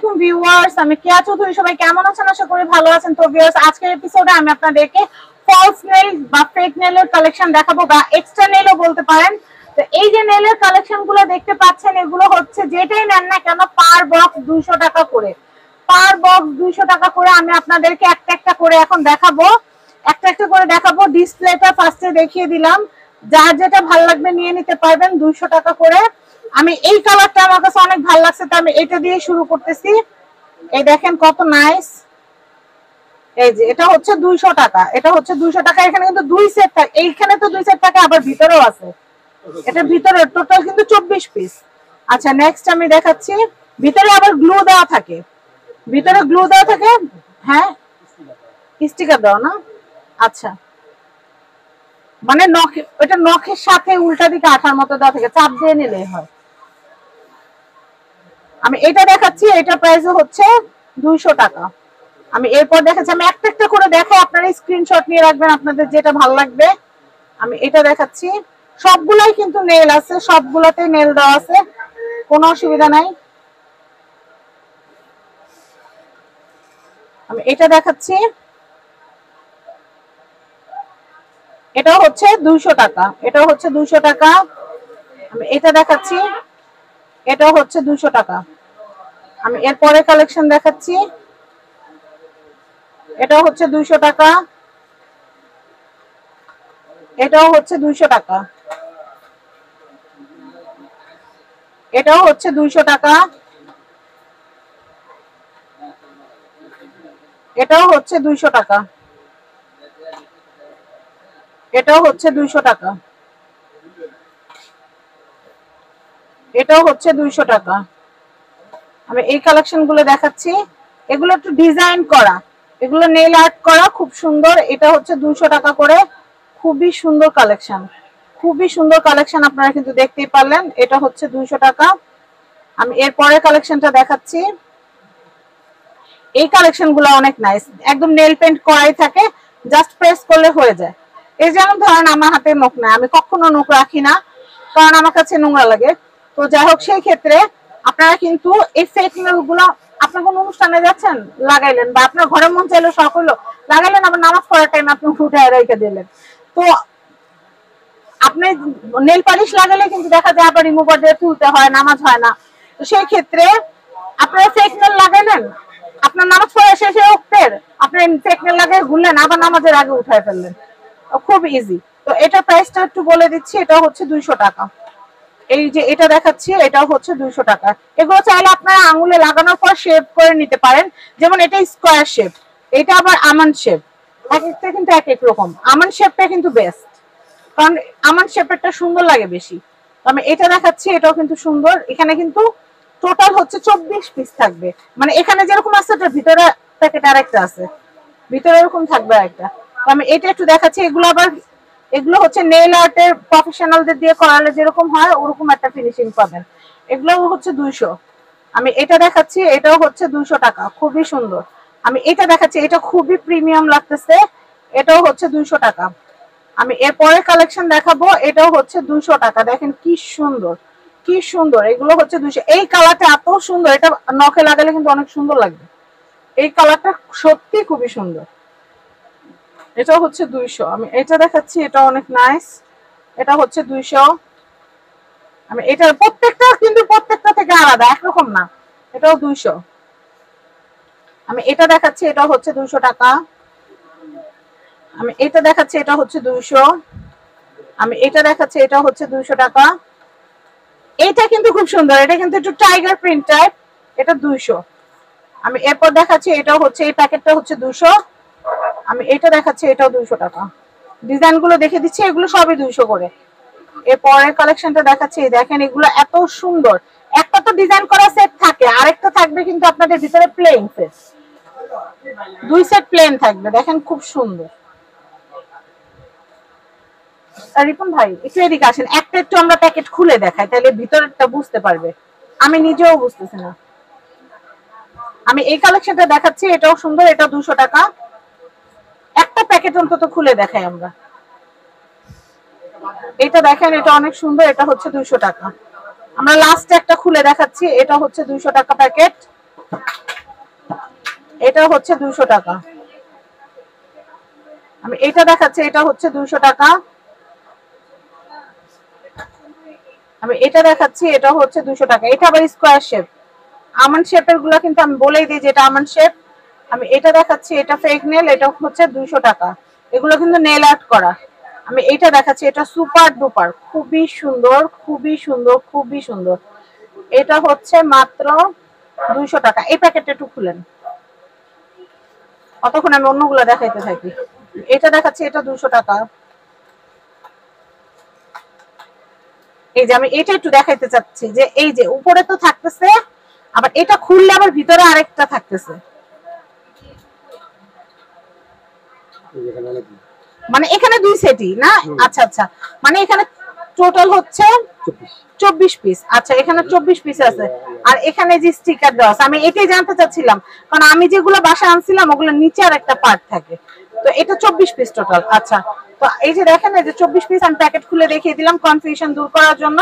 আলাইকুম ভিউয়ার্স, আমি কেয়া চৌধুরী। সবাই কেমন আছেন? আশা করি ভালো আছেন। তো ভিউয়ার্স, আজকের এপিসোডে আমি আপনাদেরকে ফলস নেল বা ফেক নেলের কালেকশন দেখাবো, বা এক্সট্রা নেলও বলতে পারেন। তো এই যে নেলের কালেকশন গুলো দেখতে পাচ্ছেন, এগুলো হচ্ছে যেটাই নেন না কেন পার বক্স 200 টাকা করে। পার বক্স 200 টাকা করে। আমি আপনাদেরকে একটা একটা করে এখন দেখাবো, একটা একটা করে দেখাবো। ডিসপ্লেটা ফার্স্টে দেখিয়ে দিলাম, যার যেটা ভালো লাগবে নিয়ে নিতে পারবেন 200 টাকা করে। আমি এই কালারটা আমার কাছে অনেক ভালো লাগছে, তো আমি এটা দিয়ে শুরু করতেছি। এই দেখেন কত নাইস। এই যে এটা হচ্ছে 200 টাকা, এটা হচ্ছে 200 টাকা। এখানে কিন্তু দুই সেট থাকে, এইখানে তো দুই সেট থাকে, আবার ভিতরেও আছে। এটা ভিতরে টোটাল কিন্তু 24 পিস। আচ্ছা, নেক্সট আমি দেখাচ্ছি। ভিতরে আবার গ্লু দেওয়া থাকে, ভিতরে গ্লু দেওয়া থাকে। হ্যাঁ, স্টিকার দাও না। আচ্ছা, মানে নখ, এটা নখের সাথে উল্টা দিকে আঠার মতো দেওয়া থাকে, চাপ দিয়ে নিলেই হয়। আমি এটা দেখাচ্ছি, এটা প্রাইস হচ্ছে 200 টাকা। আমি এরপর দেখাচ্ছি, আমি একটা একটা করে দেখাই, আপনারা স্ক্রিনশট নিয়ে রাখবেন আপনাদের যেটা ভালো লাগবে। আমি এটা দেখাচ্ছি, সবগুলাই কিন্তু নেল আছে, সবগুলাতেই নেল দেওয়া আছে, কোনো অসুবিধা নাই। আমি এটা দেখাচ্ছি, এটা হচ্ছে 200 টাকা, এটা হচ্ছে 200 টাকা। আমি এটা দেখাচ্ছি, এটা হচ্ছে 200 টাকা। আমি এরপরে কালেকশন দেখাচ্ছি, এটা হচ্ছে 200 টাকা, এটাও হচ্ছে 200 টাকা, এটাও হচ্ছে 200 টাকা, এটাও হচ্ছে 200 টাকা, এটাও হচ্ছে 200 টাকা, এটাও হচ্ছে 200 টাকা। আমি এই কালেকশন গুলো দেখাচ্ছি, এগুলো একটু ডিজাইন করা, এগুলো নেইল আর্ট করা, খুব সুন্দর। এটা হচ্ছে 200 টাকা করে। খুবই সুন্দর কালেকশন, খুবই সুন্দর কালেকশন, আপনারা কিন্তু দেখতেই পারলেন। এটা হচ্ছে 200 টাকা। আমি এর পরের কালেকশনটা দেখাচ্ছি। এই কালেকশন গুলো অনেক নাইস, একদম নেল পেন্ট করাই থাকে, জাস্ট প্রেস করলে হয়ে যায়। এই যেমন ধরেন আমার হাতে নখ নাই, আমি কখনো নখ রাখি না, কারণ আমার কাছে নোংরা লাগে। তো যাই হোক, সেই ক্ষেত্রে আপনারা কিন্তু এই ফেক নেল গুলো, আপনার কোনো অনুষ্ঠানে যাচ্ছেন লাগাইলেন, বা আপনার ঘরের মন চাইলো শখ হলো লাগাইলেন, আবার নামাজ পড়ার টাইম আপনি উঠে রেখে দিলেন। তো আপনি নেল পালিশ লাগালে কিন্তু দেখা যায় আবার রিমুভার দিয়ে তুলতে হয়, নামাজ হয় না। তো সেই ক্ষেত্রে আপনারা ফেক নেল লাগাইলেন, আপনার নামাজ পড়া শেষে উঠতেন, আপনি ফেক নেল লাগাই ঘুরলেন, আবার নামাজের আগে উঠায় ফেললেন, খুব ইজি। তো এটা প্রাইসটা একটু বলে দিচ্ছি, এটা হচ্ছে 200 টাকা। এই যে এটা দেখাচ্ছি, এটা হচ্ছে 200 টাকা। এগুলো চাইলে আপনারা আঙুলে লাগানোর পর শেপ করে নিতে পারেন, যেমন এটা স্কোয়ার শেপ, এটা আবার আমন্ড শেপ। এক একটা কিন্তু এক এক রকম। আমন্ড শেপটা কিন্তু বেস্ট, কারণ আমন্ড শেপেরটা সুন্দর লাগে বেশি। আমি এটা দেখাচ্ছি, এটাও কিন্তু সুন্দর। এখানে কিন্তু টোটাল হচ্ছে 24 পিস থাকবে, মানে এখানে যেরকম আছে এটার ভিতরে প্যাকেট আরেকটা আছে, ভিতরে এরকম থাকবে আরেকটা। আমি এটা একটু দেখাচ্ছি, এগুলো আবার, এগুলো হচ্ছে নেইল আর্টের প্রফেশনালদের দিয়ে করালে যেরকম হয় ওরকম একটা ফিনিশিং পাবেন। এগুলো হচ্ছে 200। আমি এটা দেখাচ্ছি, এটাও হচ্ছে 200 টাকা, খুবই সুন্দর। আমি এটা দেখাচ্ছি, এটা খুবই প্রিমিয়াম লাগতেছে, এটাও হচ্ছে 200 টাকা। আমি এরপরে কালেকশন দেখাবো, এটাও হচ্ছে 200 টাকা। দেখেন কি সুন্দর, কি সুন্দর, এগুলো হচ্ছে 200। এই কালারটা এত সুন্দর, এটা নখে লাগালে কিন্তু অনেক সুন্দর লাগবে। এই কালারটা সত্যি খুবই সুন্দর। এটা হচ্ছে 200। আমি এটা দেখাচ্ছি, এটা অনেক নাইস, এটা হচ্ছে 200। আমি এটা প্রত্যেকটা কিন্তু প্রত্যেকটা থেকে আলাদা, একরকম না, এটাও 200। আমি এটা দেখাচ্ছি, এটা হচ্ছে 200 টাকা। আমি এটা দেখাচ্ছি, এটা হচ্ছে 200। আমি এটা দেখাচ্ছি, এটা হচ্ছে 200 টাকা। এটা কিন্তু খুব সুন্দর, এটা কিন্তু একটু টাইগার প্রিন্ট টাইপ, এটা 200। আমি এরপর দেখাচ্ছি, এটা হচ্ছে, এই প্যাকেটটা হচ্ছে 200। আমি এটা দেখাচ্ছি, এটাও 200 টাকা। ডিজাইন গুলো দেখে দিচ্ছি, এগুলো সবই 200 করে। এরপরের কালেকশনটা দেখাচ্ছি, দেখেন এগুলো এত সুন্দর। একটা তো ডিজাইন করা সেট থাকে, আরেকটা থাকবে কিন্তু আপনাদের ভিতরে প্লেন সেট, দুই সেট প্লেন থাকবে। দেখেন খুব সুন্দর। রিপন ভাই একটু এদিকে আসেন, একটা একটু আমরা প্যাকেট খুলে দেখাই, তাহলে ভিতরটা বুঝতে পারবে, আমি নিজেও বুঝতেছি না। আমি এই কালেকশনটা দেখাচ্ছি, এটাও সুন্দর, এটা 200 টাকা। একটা প্যাকেট অন্তত খুলে দেখাই আমরা। এটা দেখেন, এটা অনেক সুন্দর, এটা হচ্ছে 200 টাকা। আমরা লাস্টে একটা খুলে দেখাচ্ছি, এটা হচ্ছে 200 টাকা প্যাকেট। এটা হচ্ছে 200 টাকা। আমি এটা দেখাচ্ছি, এটা হচ্ছে 200 টাকা। আমি এটা দেখাচ্ছি, এটা হচ্ছে 200 টাকা। এটা আবার স্কোয়ার শেপ, আমন্ড শেপের গুলা কিন্তু আমি বলেই দিই যে এটা আমন্ড শেপ। আমি এটা দেখাচ্ছি, এটা ফেক নেল, এটা হচ্ছে 200 টাকা। এগুলো কিন্তু নেল আর্ট করা। আমি এটা দেখাচ্ছি, এটা সুপার ডুপার, খুবই সুন্দর, খুবই সুন্দর, খুবই সুন্দর। এটা হচ্ছে মাত্র 200 টাকা। এই প্যাকেটটা একটু খুলেন, অতক্ষণ আমি অন্যগুলো দেখাইতে থাকি। এটা দেখাচ্ছি, এটা 200 টাকা। এই যে আমি এটা একটু দেখাইতে চাচ্ছি যে এই যে উপরে তো থাকতেছে, আবার এটা খুললে আবার ভিতরে আরেকটা থাকতেছে, মানে এখানে 2 সেটই না? আচ্ছা আচ্ছা, মানে এখানে টোটাল হচ্ছে 24 পিস। আচ্ছা, এখানে 24 পিস আছে, আর এখানে যে স্টিকার দেওয়া আছে। আমি এটাই জানতে চাচ্ছিলাম, কারণ আমি যেগুলো বাসা আনছিলাম ওগুলো নিচে আর একটা পার্ট থাকে, তো এটা 24 পিস টোটাল। আচ্ছা, তো এই যে দেখেন, এই যে 24 পিস আমি প্যাকেট খুলে দেখিয়ে দিলাম কনফিউশন দূর করার জন্য।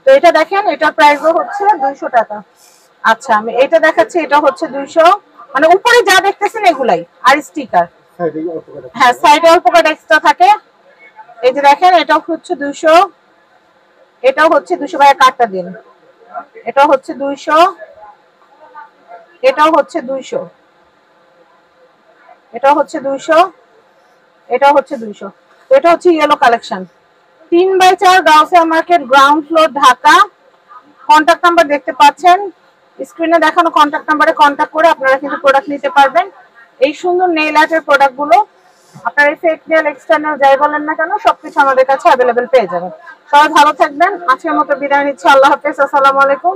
তো এটা দেখেন, এটার প্রাইসও হচ্ছে 200 টাকা। আচ্ছা, আমি এটা দেখাচ্ছি, এটা হচ্ছে 200, মানে উপরে যা দেখতেছেন এগুলাই, আর স্টিকার। হ্যাঁ, সাইডে অল্প করে এক্সট্রা থাকে। এই যে দেখেন, এটাও হচ্ছে 200, এটাও হচ্ছে 200। ভাই কাটটা দিন। এটাও হচ্ছে 200, এটাও হচ্ছে 200, এটাও হচ্ছে 200, এটাও হচ্ছে 200। তো এটা হচ্ছে yellow collection, 3/4 Gausia market, ground floor, Dhaka. Contact number দেখতে পাচ্ছেন স্ক্রিনে দেখানো, কন্ট্যাক্ট নাম্বারে কন্ট্যাক্ট করে আপনারা কিন্তু প্রোডাক্ট নিতে পারবেন। এই সুন্দর নেইল আর্টের প্রোডাক্টগুলো আপনারা এই ফেক নেল, এক্সটার্নাল যাই বলেন না কেন, সবকিছু আমাদের কাছে অ্যাভেলেবেল পেয়ে যাবেন। সবাই ভালো থাকবেন, আজকের মতো বিদায় নিচ্ছি। আল্লাহ হাফেজ, আসসালামু আলাইকুম।